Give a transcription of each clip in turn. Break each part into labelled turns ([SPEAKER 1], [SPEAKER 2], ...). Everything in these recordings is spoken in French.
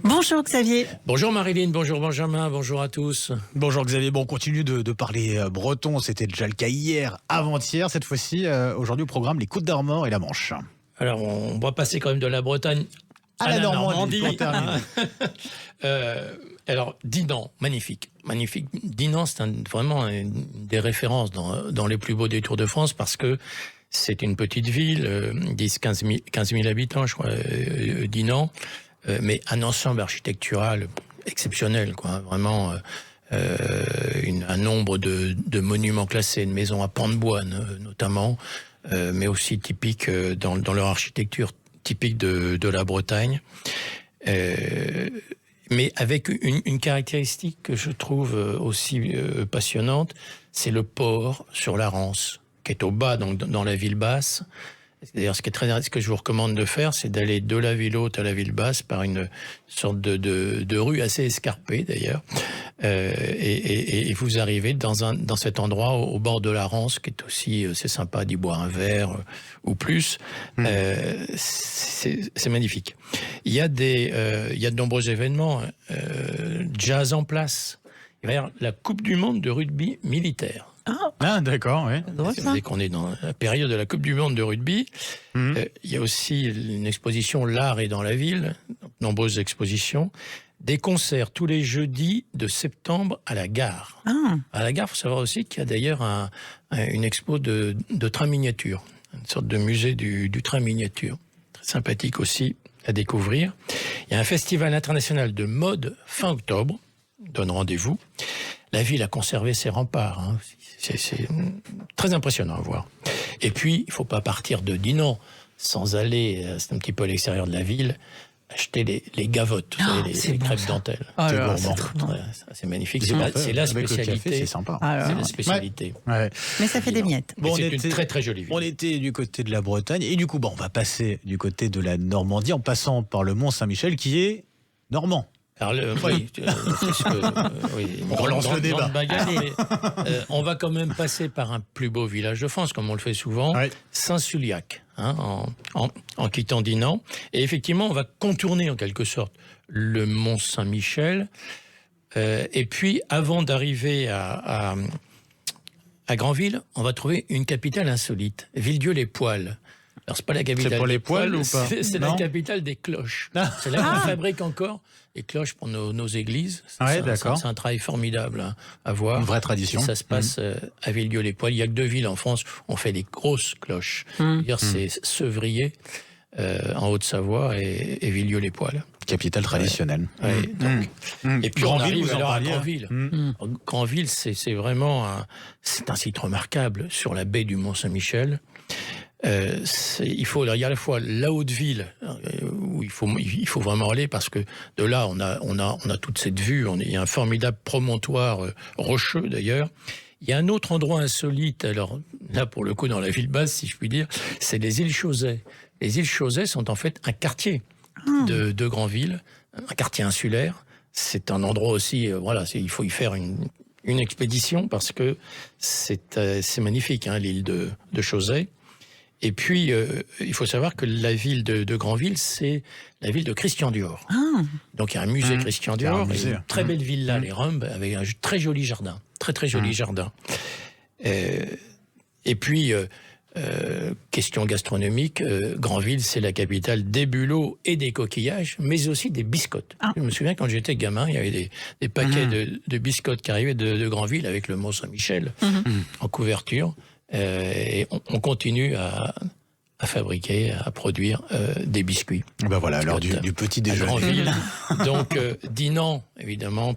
[SPEAKER 1] Bonjour Xavier.
[SPEAKER 2] Bonjour Marilyn, bonjour Benjamin, bonjour à tous.
[SPEAKER 3] Bonjour Xavier, bon, on continue de parler breton, c'était déjà le cas hier, avant-hier, cette fois-ci, aujourd'hui au programme les Côtes d'Armor et la Manche.
[SPEAKER 2] Alors on va passer quand même de la Bretagne
[SPEAKER 3] À la Normandie.
[SPEAKER 2] Alors Dinan, magnifique. Dinan, c'est vraiment une des références dans les plus beaux détours de France parce que c'est une petite ville, 15 000 habitants, je crois, Dinan, mais un ensemble architectural exceptionnel, quoi. Vraiment un nombre de monuments classés, de maisons à pans de bois notamment, mais aussi typiques dans leur architecture typique de la Bretagne. Mais avec une caractéristique que je trouve aussi passionnante, c'est le port sur la Rance, qui est au bas, donc dans la ville basse. D'ailleurs, ce que je vous recommande de faire, c'est d'aller de la ville haute à la ville basse par une sorte de rue assez escarpée d'ailleurs, et vous arrivez dans cet endroit au bord de la Rance, qui est aussi, c'est sympa d'y boire un verre ou plus. C'est magnifique. Il y a de nombreux événements, jazz en place. Il va y avoir la Coupe du Monde de rugby militaire.
[SPEAKER 3] Ah d'accord, oui.
[SPEAKER 2] Dès qu'on est dans la période de la Coupe du Monde de rugby, il y a aussi une exposition L'art est dans la ville, nombreuses expositions, des concerts tous les jeudis de septembre à la gare. À la gare, il faut savoir aussi qu'il y a d'ailleurs une expo de train miniature, une sorte de musée du train miniature, très sympathique aussi à découvrir. Il y a un festival international de mode fin octobre, donne rendez-vous. La ville a conservé ses remparts, hein. C'est très impressionnant à voir. Et puis, il ne faut pas partir de Dinan sans aller, c'est un petit peu à l'extérieur de la ville, acheter les gavottes, les crêpes dentelles.
[SPEAKER 1] C'est
[SPEAKER 2] gourmand. C'est magnifique. C'est la spécialité.
[SPEAKER 3] C'est sympa.
[SPEAKER 2] C'est la spécialité.
[SPEAKER 3] Ouais.
[SPEAKER 1] Mais ça fait des miettes.
[SPEAKER 2] Bon, c'est une très très jolie ville.
[SPEAKER 3] On était du côté de la Bretagne et du coup, on va passer du côté de la Normandie en passant par le Mont-Saint-Michel qui est normand.
[SPEAKER 2] Alors, oui,
[SPEAKER 3] On relance le débat.
[SPEAKER 2] Mais, on va quand même passer par un plus beau village de France, comme on le fait souvent, Saint-Sulliac, en quittant Dinan. Et effectivement, on va contourner en quelque sorte le Mont-Saint-Michel. Et puis, avant d'arriver à Granville, on va trouver une capitale insolite, Villedieu-les-Poêles. Alors, c'est pas la capitale
[SPEAKER 3] c'est pour les
[SPEAKER 2] des
[SPEAKER 3] poils ou pas?
[SPEAKER 2] C'est la capitale des cloches. C'est là qu'on fabrique encore les cloches pour nos églises.
[SPEAKER 3] D'accord.
[SPEAKER 2] C'est un travail formidable à voir.
[SPEAKER 3] Une vraie tradition.
[SPEAKER 2] Et ça se passe à Villedieu-les-Poêles. Il y a que 2 villes en France où on fait des grosses cloches. C'est Sevrier, en Haute-Savoie, et Villedieu-les-Poêles.
[SPEAKER 3] Capitale traditionnelle.
[SPEAKER 2] Et puis on arrive alors à Granville. Granville, c'est vraiment c'est un site remarquable sur la baie du Mont-Saint-Michel. Il y a à la fois la haute ville où il faut vraiment aller parce que de là on a toute cette vue. Il y a un formidable promontoire rocheux d'ailleurs. Il y a un autre endroit insolite, alors là pour le coup dans la ville basse si je puis dire, c'est les îles Chausey. Les îles Chausey sont en fait un quartier de Granville, un quartier insulaire. C'est un endroit aussi, il faut y faire une expédition parce que c'est magnifique, l'île de Chausey. Et puis, il faut savoir que la ville de Granville, c'est la ville de Christian Dior. Donc, il y a un musée Christian Dior, et une très belle villa, les Rumbes, avec un très joli jardin. Très, très joli jardin. Et puis, question gastronomique, Granville, c'est la capitale des bulots et des coquillages, mais aussi des biscottes. Je me souviens, quand j'étais gamin, il y avait des paquets de biscottes qui arrivaient de Granville avec le Mont-Saint-Michel en couverture. Et on continue à fabriquer, à produire des biscuits.
[SPEAKER 3] Voilà, l'heure du petit déjeuner.
[SPEAKER 2] Granville. Donc, Dinan, évidemment,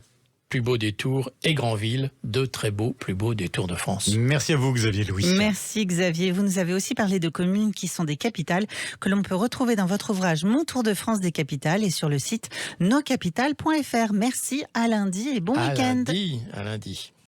[SPEAKER 2] plus beau détour, et Granville, 2 très beaux, plus beaux détours de France.
[SPEAKER 3] Merci à vous, Xavier Louis.
[SPEAKER 1] Merci Xavier. Vous nous avez aussi parlé de communes qui sont des capitales que l'on peut retrouver dans votre ouvrage Mon Tour de France des capitales et sur le site noscapitales.fr. Merci, à lundi et bon week-end.
[SPEAKER 2] À lundi.